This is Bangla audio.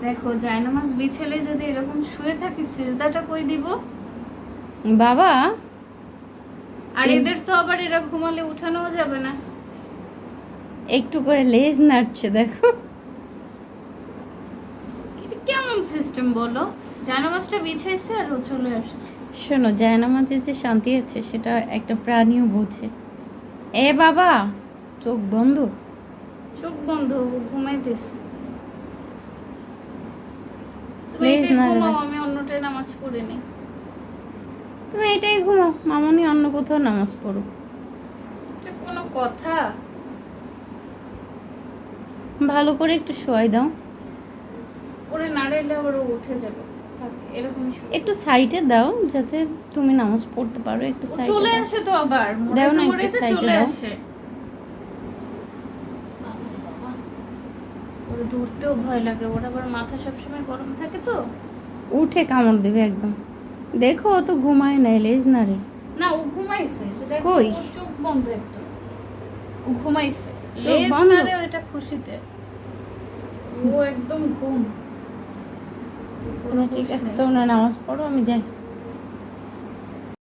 দেখো জায়নামাজ বিছালে যদি এরকম শুয়ে থাকি সিজদাটা কই দিব বাবা? আর এদের তো আবার এরা ঘুমালে উঠানো যাবে না। একটু করে লেজ নাড়ছে দেখো। এটা কেমন সিস্টেম বলো? জায়নামাজটা বিছাইছে আর ও চলে আসছে। শোনো, জায়নামাজে যে শান্তি আছে সেটা একটা প্রাণীও বোঝে। এ বাবা, চোখ বন্ধ। চোখ বন্ধ, ও ঘুমাইতেছে। তুমি প্লিজ এটাই না ঘুমাও, দাদা, আমি অন্যটায় নামাজ পড়ে নিই। তুমি এটাই ঘুমাও, মামনি অন্য কোথাও নামাজ পড়ো। এটা কোনো কথা? ভালো করে একটু শোয়াই দাও। ওরে নাড়াইলে আবার ও উঠে যাবে। থাক, এরকমই শুয়ে। একটু সাইডে দাও যাতে তুমি নামাজ পড়তে পারো। একটু ও সাইডে চলে দাও। আসে তো আবার দাও না, মোড়াইতে একটু মোড়াইতে সাইডে চলে দাও। আসে। বাবারে বাবা, ওরে ধরতেও ভয় লাগে, ওর আবার মাথা সবসময় গরম থাকে তো। উঠে কামড় দেবে একদম। দেখো, ও তো ঘুমায় নাই, লেজ নাড়ে। না, ও ঘুমাইছে, যে দেখো কই? ওর চোখ বন্ধ একদম। ও ঘুমাইছে, চোখ লেজ বন্ধ? নাড়ে ওইটা খুশিতে। ও একদম ঘুম। কোনো ঠিক হুঁশ আছে, নেই। তোমরা নামাজ পড়ো, আমি যাই।